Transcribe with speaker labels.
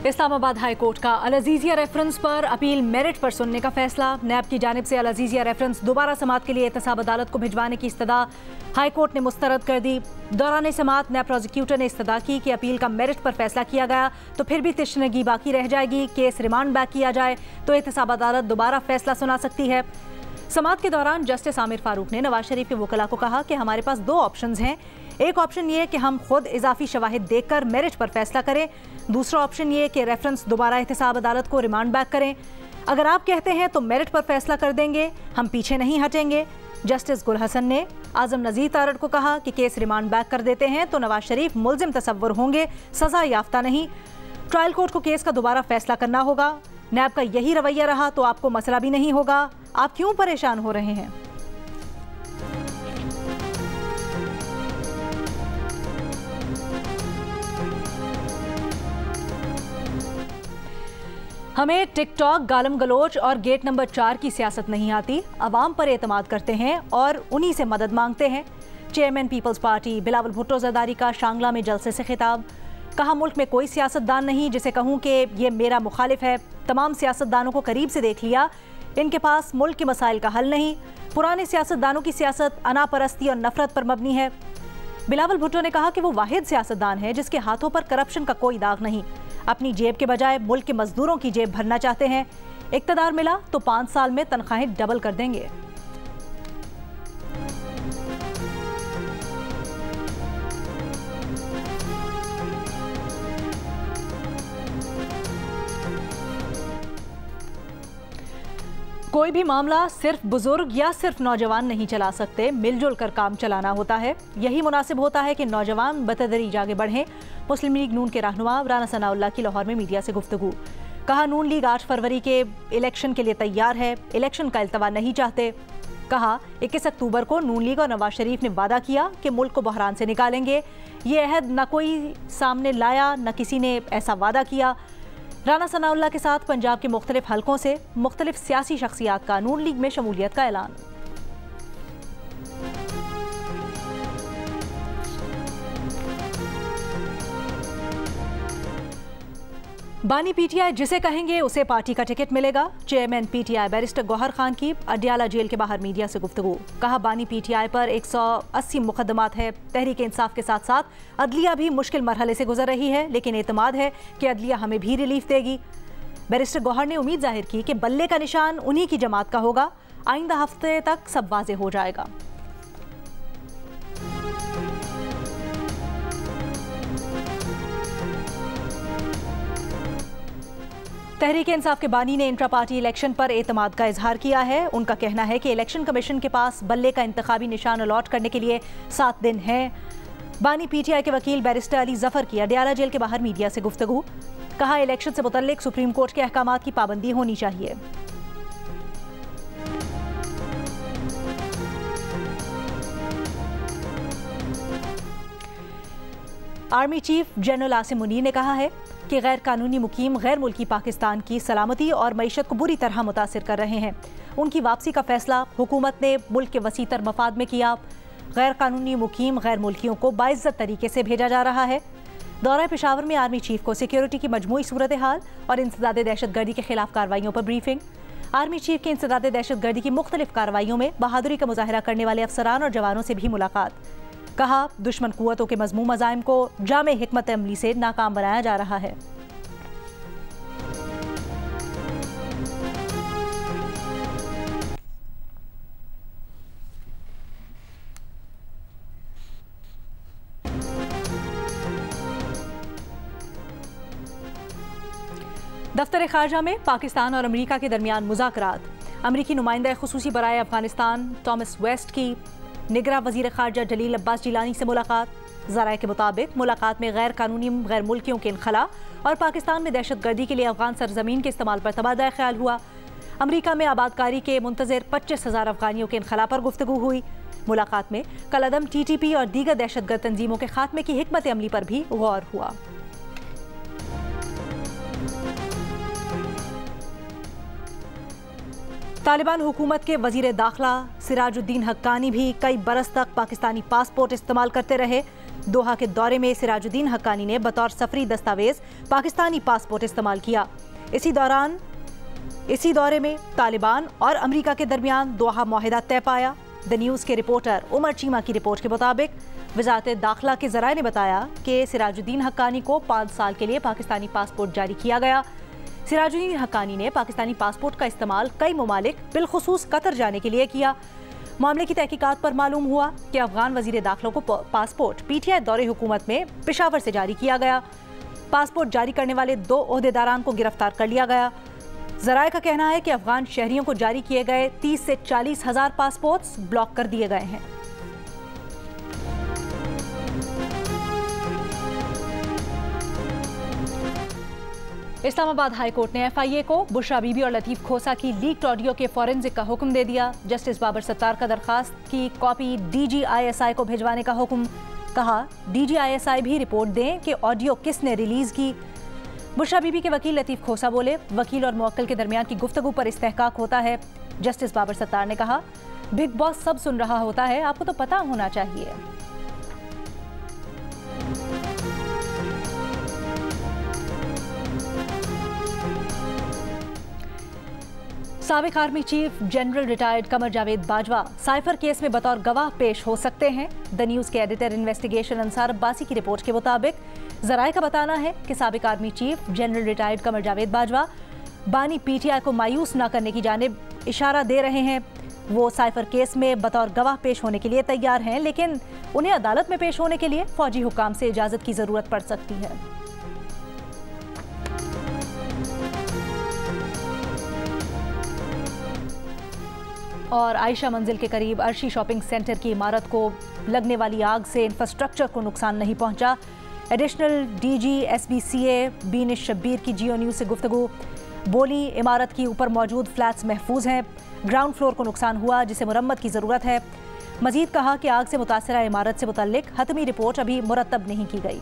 Speaker 1: Islamabad high court का अल Aziziya reference पर appeal merit पर सुनने का फैसला। नैब की जानिब से अल अज़ीज़िया रेफरेंस दोबारा समाअत के लिए एहतसाब अदालत को भिजवाने की इस्तदा हाई कोर्ट ने मुस्तरद कर दी। दौरान समाअत नैब प्रोसिक्यूटर ने इस्तदा की कि अपील का मेरिट पर फैसला किया गया तो फिर भी तशनगी बाकी रह जाएगी। केस रिमांड बैक किया जाए तो एहतसाब अदालत दोबारा फैसला सुना सकती है। समाअत के दौरान जस्टिस आमिर फारूक ने नवाज शरीफ के वकला को कहा कि हमारे पास दो ऑप्शंस हैं। एक ऑप्शन ये कि हम खुद इजाफी शवाहिद देखकर मेरिट पर फैसला करें, दूसरा ऑप्शन ये कि रेफरेंस दोबारा एहतसाब अदालत को रिमांड बैक करें। अगर आप कहते हैं तो मेरिट पर फैसला कर देंगे, हम पीछे नहीं हटेंगे। जस्टिस गुल हसन ने आजम नज़ीर तारड़ को कहा कि केस रिमांड बैक कर देते हैं तो नवाज शरीफ मुल्जिम तसव्वुर होंगे, सजा याफ्ता नहीं। ट्रायल कोर्ट को केस का दोबारा फैसला करना होगा। नैब का यही रवैया रहा तो आपको मसला भी नहीं होगा। आप क्यों परेशान हो रहे हैं? हमें टिकटॉक, गालम गलोच और गेट नंबर 4 की सियासत नहीं आती। अवाम पर एतमाद करते हैं और उन्हीं से मदद मांगते हैं। Chairman Peoples Party Bilawal Bhutto Zardari का शांगला में जलसे से खिताब। कहा, मुल्क में कोई सियासतदान नहीं जिसे कहूं कि ये मेरा मुखालिफ है। तमाम सियासतदानों को करीब से देख लिया, इनके पास मुल्क के मसाइल का हल नहीं। पुराने सियासतदानों की सियासत अनापरस्ती और नफरत पर मबनी है। बिलावल भुट्टो ने कहा कि वो वाहिद सियासतदान है जिसके हाथों पर करप्शन का कोई दाग नहीं। अपनी जेब के बजाय मुल्क के मजदूरों की जेब भरना चाहते हैं। इक्तदार मिला तो 5 साल में तनख्वाहें डबल कर देंगे। कोई भी मामला सिर्फ बुजुर्ग या सिर्फ नौजवान नहीं चला सकते, मिलजुल कर काम चलाना होता है। यही मुनासिब होता है कि नौजवान बतदरीज आगे बढ़ें। मुस्लिम लीग नून के रहनुमा राना सनाउल्लाह की लाहौर में मीडिया से गुफ्तगू। कहा, नून लीग 8 फरवरी के इलेक्शन के लिए तैयार है, इलेक्शन का इल्तवा नहीं चाहते। कहा, 21 अक्टूबर को नून लीग और नवाज शरीफ ने वादा किया कि मुल्क को बहरान से निकालेंगे। ये अहद न कोई सामने लाया, न किसी ने ऐसा वादा किया। राना सनाउल्लाह के साथ पंजाब के मुख्तलिफ हलकों से मुख्तलिफ सियासी शख्सियात का नून लीग में शमूलियत का ऐलान। बानी पीटीआई जिसे कहेंगे उसे पार्टी का टिकट मिलेगा। Chairman PTI barrister Gohar Khan की अडियाला जेल के बाहर मीडिया से गुफ्तगू। कहा, बानी पीटीआई पर 180 मुकदमात है। तहरीक इंसाफ के साथ साथ अदलिया भी मुश्किल मरहले से गुजर रही है, लेकिन एतमाद है कि अदलिया हमें भी रिलीफ देगी। बैरिस्टर गौहर ने उम्मीद जाहिर की कि बल्ले का निशान उन्हीं की जमात का होगा। आइंदा हफ्ते तक सब वाजे हो जाएगा। तहरीक इंसाफ के बानी ने इंट्रा पार्टी इलेक्शन पर एतमाद का इजहार किया है। उनका कहना है कि इलेक्शन कमीशन के पास बल्ले का इंतखाबी निशान अलॉट करने के लिए 7 दिन हैं। बानी पीटीआई के वकील बैरिस्टर अली जफर की अडियाला जेल के बाहर मीडिया से गुफ्तगू। कहा, इलेक्शन से मुतल्लिक सुप्रीम कोर्ट के अहकामात की पाबंदी होनी चाहिए। Army chief general Asim Munir ने कहा है कि गैर कानूनी मुकीम गैर मुल्की पाकिस्तान की सलामती और मईशत को बुरी तरह मुतासिर कर रहे हैं। उनकी वापसी का फैसला हुकूमत ने मुल्क के वसीतर मफाद में किया। गैर कानूनी मुकीम गैर मुल्कियों को बाइज्जत तरीके से भेजा जा रहा है। दौरा पेशावर में आर्मी चीफ को सिक्योरिटी की मजमूई सूरत हाल और इंसदाद दहशतगर्दी के खिलाफ कार्रवाइयों पर ब्रीफिंग। आर्मी चीफ के इंसदाद दहशतगर्दी की मुख्तलिफ कार्रवाइयों में बहादुरी का मुजाहरा करने वाले अफसरान और जवानों से भी मुलाकात। कहा, दुश्मन कुव्वतों के मज़मूम अज़ाइम को जामे हिकमत अमली से नाकाम बनाया जा रहा है। दफ्तर खारजा में पाकिस्तान और अमरीका के दरमियान मुज़ाकरात। अमरीकी नुमाइंदा खुसूसी बराए अफगानिस्तान टॉमस वेस्ट की निगरां वज़ीर खारजा जलील अब्बास जिलानी से मुलाकात। ज़राए के मुताबिक मुलाकात में गैर कानूनी गैर मुल्कियों के इनखला और पाकिस्तान में दहशतगर्दी के लिए अफगान सरजमीन के इस्तेमाल पर तबादला ख्याल हुआ। अमरीका में आबादकारी के मुंतज़िर 25,000 अफगानियों के इनखला पर गुफ्तगू हुई। मुलाकात में कलअदम TTP और दीगर दहशतगर्द तंजीमों के खात्मे की हिकमत अमली पर भी गौर हुआ। तालिबान हुकूमत के वजीर दाखिला सिराजुद्दीन हक्कानी भी कई बरस तक पाकिस्तानी पासपोर्ट इस्तेमाल करते रहे। दोहा के दौरे में सिराजुद्दीन हक्कानी ने बतौर सफरी दस्तावेज पाकिस्तानी पासपोर्ट इस्तेमाल किया। इसी दौरे में तालिबान और अमेरिका के दरमियान दोहा मुआहिदा तय पाया। द न्यूज़ के रिपोर्टर उमर चीमा की रिपोर्ट के मुताबिक वजारत दाखिला के ज़राए ने बताया कि सिराजुद्दीन हक्कानी को 5 साल के लिए पाकिस्तानी पासपोर्ट जारी किया गया। सिराजुद्दीन हक्कानी ने पाकिस्तानी पासपोर्ट का इस्तेमाल कई ममालिक बिलखुसूस कतर जाने के लिए किया। मामले की तहकीकात पर मालूम हुआ कि अफगान वजीर दाखिला को पासपोर्ट पीटीआई दौरे हुकूमत में पेशावर से जारी किया गया। पासपोर्ट जारी करने वाले 2 ओहदेदारान को गिरफ्तार कर लिया गया। ज़राए का कहना है कि अफगान शहरियों को जारी किए गए 30 से 40 हज़ार पासपोर्ट्स ब्लॉक कर दिए गए हैं। इस्लामाबाद हाई कोर्ट ने एफआईए को बुशरा बीबी और लतीफ खोसा की लीक्ड ऑडियो के फॉरेंसिक का हुक्म दे दिया। जस्टिस बाबर सत्तार का दरखास्त की कॉपी डीजीआईएसआई को भिजवाने का हुक्म। कहा डीजीआईएसआई भी रिपोर्ट दें कि ऑडियो किसने रिलीज की। बुशरा बीबी के वकील लतीफ खोसा बोले, वकील और मुवक्किल के दरमियान की गुफ्तगू पर इस्तेहकाक होता है। जस्टिस बाबर सत्तार ने कहा, बिग बॉस सब सुन रहा होता है, आपको तो पता होना चाहिए। साबिक army chief general retired Qamar Javed Bajwa cipher case में बतौर गवाह पेश हो सकते हैं। द न्यूज़ के एडिटर इन्वेस्टिगेशन अंसार अब्बासी की रिपोर्ट के मुताबिक ज़राए का बताना है कि साबिक army chief general retired Qamar Javed Bajwa बानी पीटीआई को मायूस न करने की जानिब इशारा दे रहे हैं। वो साइफर केस में बतौर गवाह पेश होने के लिए तैयार हैं, लेकिन उन्हें अदालत में पेश होने के लिए फौजी हुकाम से इजाज़त की ज़रूरत पड़ सकती है। और आयशा मंजिल के करीब अर्शी शॉपिंग सेंटर की इमारत को लगने वाली आग से इंफ्रास्ट्रक्चर को नुकसान नहीं पहुंचा। एडिशनल डीजी एसबीसीए बीनिश शब्बीर की जियो न्यूज़ से गुफ्तगू बोली, इमारत की ऊपर मौजूद फ्लैट्स महफूज हैं, ग्राउंड फ्लोर को नुकसान हुआ जिसे मुरम्मत की ज़रूरत है। मजीद कहा कि आग से मुतासरा इमारत से मुतल्लिक हतमी रिपोर्ट अभी मुरतब नहीं की गई।